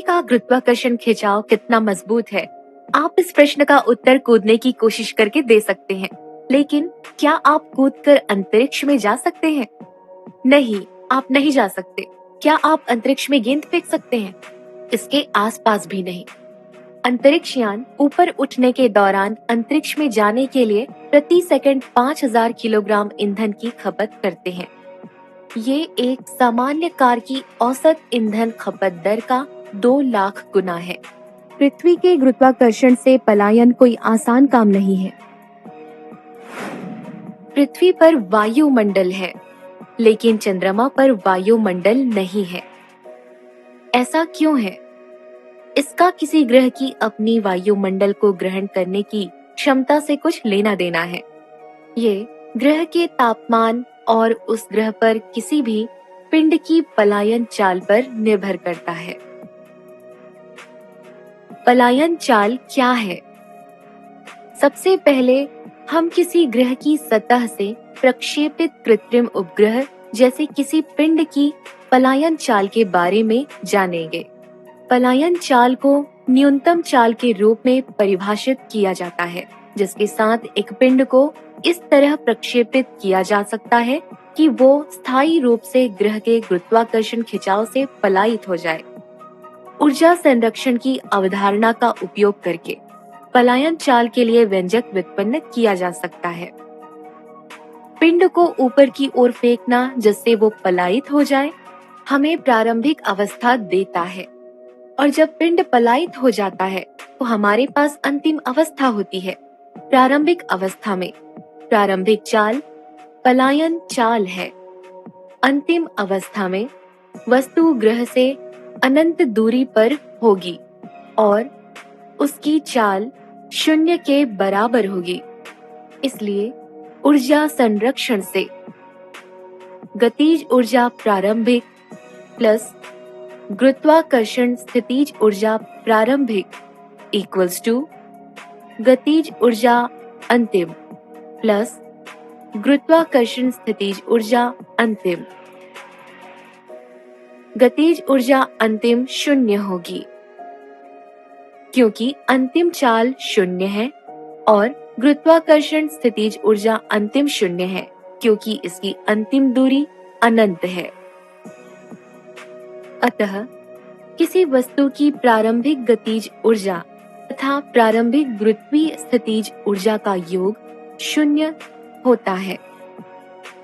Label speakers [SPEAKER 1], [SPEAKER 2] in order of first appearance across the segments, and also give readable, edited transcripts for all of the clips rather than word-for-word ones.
[SPEAKER 1] पृथ्वी का गुरुत्वाकर्षण खिंचाव कितना मजबूत है? आप इस प्रश्न का उत्तर कूदने की कोशिश करके दे सकते हैं, लेकिन क्या आप कूदकर अंतरिक्ष में जा सकते हैं? नहीं, आप नहीं जा सकते। क्या आप अंतरिक्ष में गेंद फेंक सकते हैं? इसके आसपास भी नहीं। अंतरिक्ष यान ऊपर उठने के दौरान अंतरिक्ष में जाने के लिए प्रति सेकंड 5000 किलोग्राम ईंधन की खपत करते हैं। ये एक सामान्य कार की औसत ईंधन खपत दर का 2 लाख गुना है। पृथ्वी के गुरुत्वाकर्षण से पलायन कोई आसान काम नहीं है। पृथ्वी पर वायुमंडल है, लेकिन चंद्रमा पर वायुमंडल नहीं है। ऐसा क्यों है? इसका किसी ग्रह की अपनी वायुमंडल को ग्रहण करने की क्षमता से कुछ लेना देना है। ये ग्रह के तापमान और उस ग्रह पर किसी भी पिंड की पलायन चाल पर निर्भर करता है। पलायन चाल क्या है? सबसे पहले हम किसी ग्रह की सतह से प्रक्षेपित कृत्रिम उपग्रह जैसे किसी पिंड की पलायन चाल के बारे में जानेंगे। पलायन चाल को न्यूनतम चाल के रूप में परिभाषित किया जाता है, जिसके साथ एक पिंड को इस तरह प्रक्षेपित किया जा सकता है कि वो स्थायी रूप से ग्रह के गुरुत्वाकर्षण खिंचाव से पलायित हो जाए। ऊर्जा संरक्षण की अवधारणा का उपयोग करके पलायन चाल के लिए व्यंजक व्युत्पन्न किया जा सकता है। पिंड को ऊपर की ओर फेंकना जिससे वो पलायित हो जाए, हमें प्रारंभिक अवस्था देता है, और जब पिंड पलायित हो जाता है तो हमारे पास अंतिम अवस्था होती है। प्रारंभिक अवस्था में प्रारंभिक चाल पलायन चाल है। अंतिम अवस्था में वस्तु ग्रह से अनंत दूरी पर होगी और उसकी चाल 0 के बराबर होगी। इसलिए ऊर्जा संरक्षण से गतिज ऊर्जा प्रारंभिक प्लस गुरुत्वाकर्षण स्थितिज ऊर्जा प्रारंभिक इक्वल्स टू गतिज ऊर्जा अंतिम प्लस गुरुत्वाकर्षण स्थितिज ऊर्जा अंतिम। गतिज ऊर्जा अंतिम 0 होगी, क्योंकि अंतिम चाल 0 है, और गुरुत्वाकर्षण स्थितिज ऊर्जा अंतिम 0 है, क्योंकि इसकी अंतिम दूरी अनंत है। अतः किसी वस्तु की प्रारंभिक गतिज ऊर्जा तथा प्रारंभिक गुरुत्वीय स्थितिज ऊर्जा का योग 0 होता है,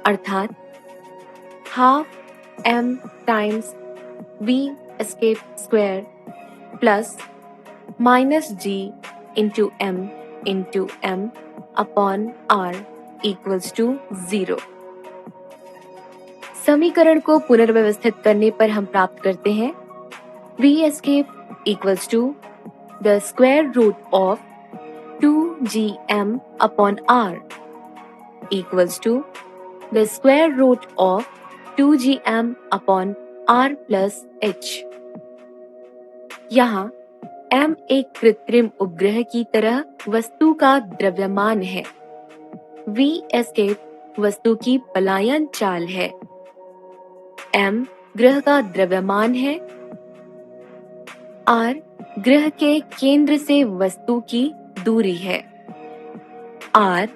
[SPEAKER 1] अर्थात half m times v escape square plus minus g into m upon r equals to 0। समीकरण को पुनर्व्यवस्थित करने पर हम प्राप्त करते हैं v escape equals to the square root of 2gm upon r equals to the square root of 2gm upon r plus h। यहाँ m एक कृत्रिम उपग्रह की तरह वस्तु का द्रव्यमान है, v एस्केप वस्तु की पलायन चाल है, m ग्रह का द्रव्यमान है, r ग्रह के केंद्र से वस्तु की दूरी है, r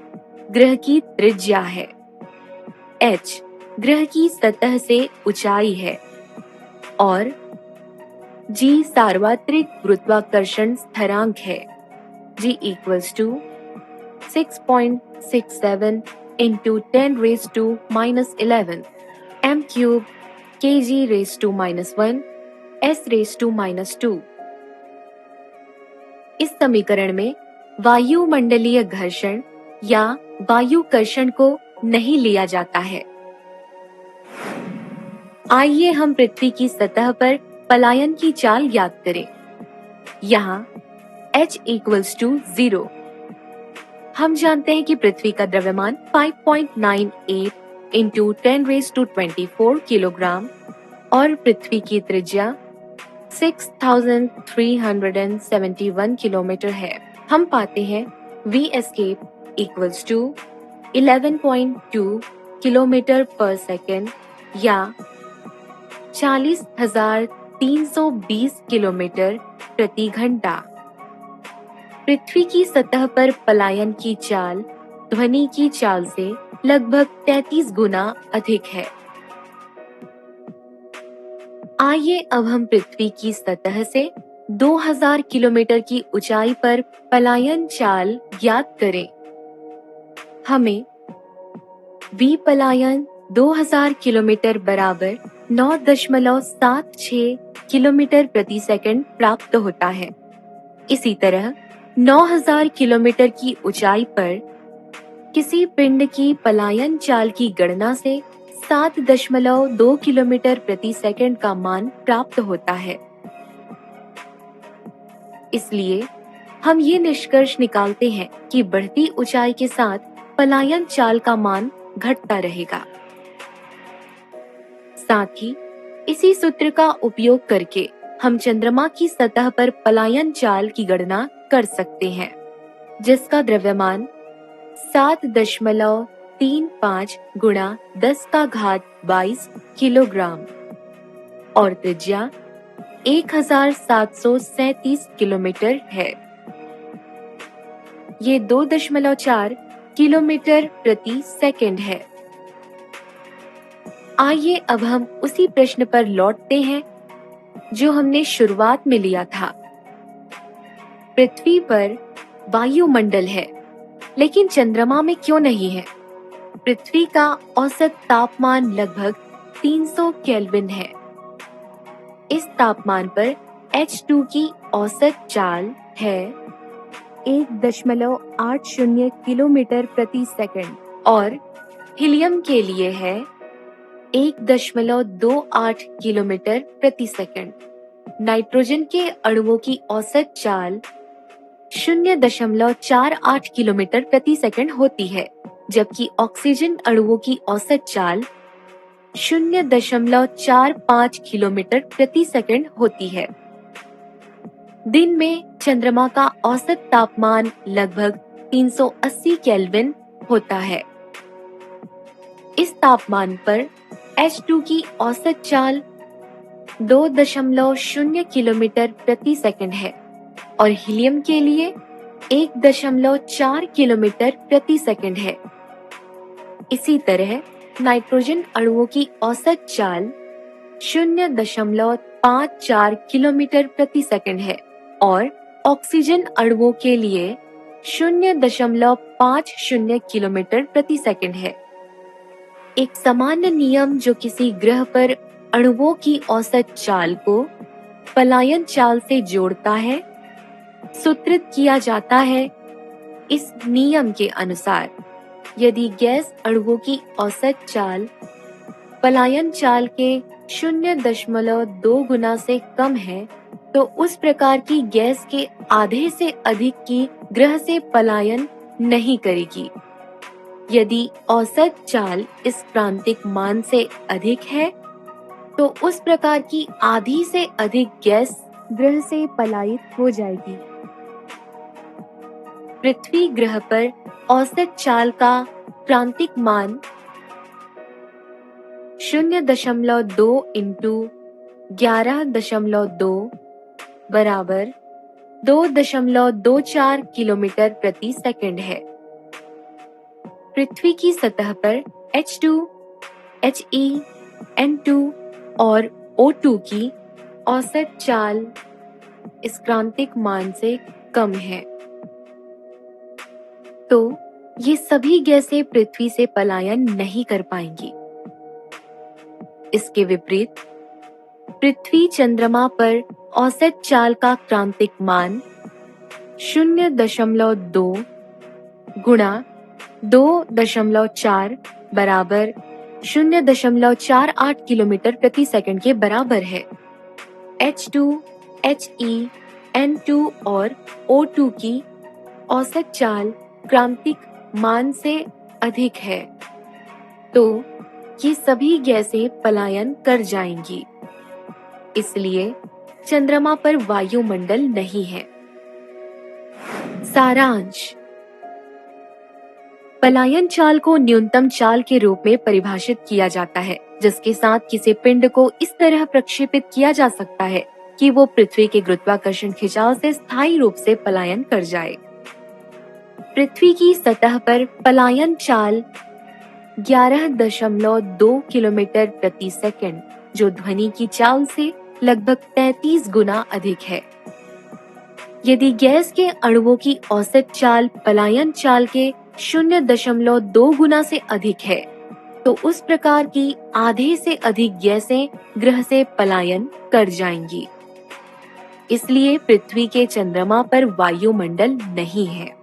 [SPEAKER 1] ग्रह की त्रिज्या है, h ग्रह की सतह से ऊंचाई है, और g सार्वत्रिक गुरुत्वाकर्षण स्थिरांक है। g equals to 6.67 into 10⁻⁻11 m cube kg⁻⁻1 s⁻⁻2। इस समीकरण में वायुमंडलीय घर्षण या वायुकर्षण को नहीं लिया जाता है। आइए हम पृथ्वी की सतह पर पलायन की चाल ज्ञात करें। यहाँ h इक्वल्स टू 0। हम जानते हैं कि पृथ्वी का द्रव्यमान 5.98 इंटू 10⁻24 किलोग्राम और पृथ्वी की त्रिज्या 6371 किलोमीटर है। हम पाते हैं v escape equals to 11.2 kilometre पर सेकेंड या 40,000 320 किलोमीटर प्रति घंटा। पृथ्वी की सतह पर पलायन की चाल ध्वनि की चाल से लगभग 33 गुना अधिक है। आइए अब हम पृथ्वी की सतह से 2000 किलोमीटर की ऊंचाई पर पलायन चाल ज्ञात करें। हमें विपलायन 2000 किलोमीटर बराबर 9.76 किलोमीटर प्रति सेकंड प्राप्त होता है। इसी तरह 9000 किलोमीटर की ऊंचाई पर किसी पिंड की पलायन चाल की गणना से 7.2 किलोमीटर प्रति सेकंड का मान प्राप्त होता है। इसलिए हम ये निष्कर्ष निकालते हैं कि बढ़ती ऊंचाई के साथ पलायन चाल का मान घटता रहेगा। साथ ही इसी सूत्र का उपयोग करके हम चंद्रमा की सतह पर पलायन चाल की गणना कर सकते हैं, जिसका द्रव्यमान 7.35 गुणा 10⁻22 किलोग्राम और त्रिज्या 1737 किलोमीटर है। ये 2.4 किलोमीटर प्रति सेकंड है। आइए अब हम उसी प्रश्न पर लौटते हैं जो हमने शुरुआत में लिया था। पृथ्वी पर वायुमंडल है, लेकिन चंद्रमा में क्यों नहीं है? पृथ्वी का औसत तापमान लगभग 300 केल्विन है। इस तापमान पर H2 की औसत चाल है 1.80 किलोमीटर प्रति सेकंड और हीलियम के लिए है 1.28 किलोमीटर प्रति सेकंड। नाइट्रोजन के अणुओं की औसत चाल 0.48 किलोमीटर प्रति सेकंड होती है, जबकि ऑक्सीजन अणुओं की औसत चाल 0.45 किलोमीटर प्रति सेकंड होती है। दिन में चंद्रमा का औसत तापमान लगभग 380 केल्विन होता है। इस तापमान पर H2 की औसत चाल 2.0 किलोमीटर प्रति सेकंड है और हीलियम के लिए 1.4 किलोमीटर प्रति सेकंड है। इसी तरह नाइट्रोजन अणुओं की औसत चाल 0.54 किलोमीटर प्रति सेकंड है और ऑक्सीजन अणुओं के लिए 0.50 किलोमीटर प्रति सेकंड है। एक सामान्य नियम जो किसी ग्रह पर अणुओं की औसत चाल को पलायन चाल से जोड़ता है, सूत्रित किया जाता है। इस नियम के अनुसार यदि गैस अणुओं की औसत चाल पलायन चाल के 0.2 गुना से कम है, तो उस प्रकार की गैस के आधे से अधिक की ग्रह से पलायन नहीं करेगी। यदि औसत चाल इस क्रांतिक मान से अधिक है, तो उस प्रकार की आधी से अधिक गैस ग्रह से पलायित हो जाएगी। पृथ्वी ग्रह पर औसत चाल का क्रांतिक मान 0.2 इंटू 11.2 बराबर 2.24 किलोमीटर प्रति सेकंड है। पृथ्वी की सतह पर H2, He, N2 और O2 की औसत चाल इस क्रांतिक मान से कम है, तो ये सभी गैसें पृथ्वी से पलायन नहीं कर पाएंगी। इसके विपरीत पृथ्वी चंद्रमा पर औसत चाल का क्रांतिक मान 0.2 गुणा 2.4 बराबर 0.48 किलोमीटर प्रति सेकंड के बराबर है। H2, He, N2 और O2 की औसत चाल क्रांतिक मान से अधिक है, तो ये सभी गैसें पलायन कर जाएंगी। इसलिए चंद्रमा पर वायुमंडल नहीं है। सारांश: पलायन चाल को न्यूनतम चाल के रूप में परिभाषित किया जाता है, जिसके साथ किसी पिंड को इस तरह प्रक्षेपित किया जा सकता है कि वो पृथ्वी के गुरुत्वाकर्षण खिंचाव से स्थायी रूप से पलायन कर जाए। पृथ्वी की सतह पर पलायन चाल 11.2 किलोमीटर प्रति सेकंड, जो ध्वनि की चाल से लगभग 33 गुना अधिक है। यदि गैस के अणुओं की औसत चाल पलायन चाल के 0.2 गुना से अधिक है, तो उस प्रकार की आधे से अधिक गैसें ग्रह से पलायन कर जाएंगी। इसलिए पृथ्वी के चंद्रमा पर वायुमंडल नहीं है।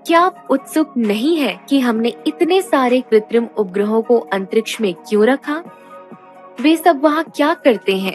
[SPEAKER 1] क्या आप उत्सुक नहीं है कि हमने इतने सारे कृत्रिम उपग्रहों को अंतरिक्ष में क्यों रखा? वे सब वहां क्या करते हैं?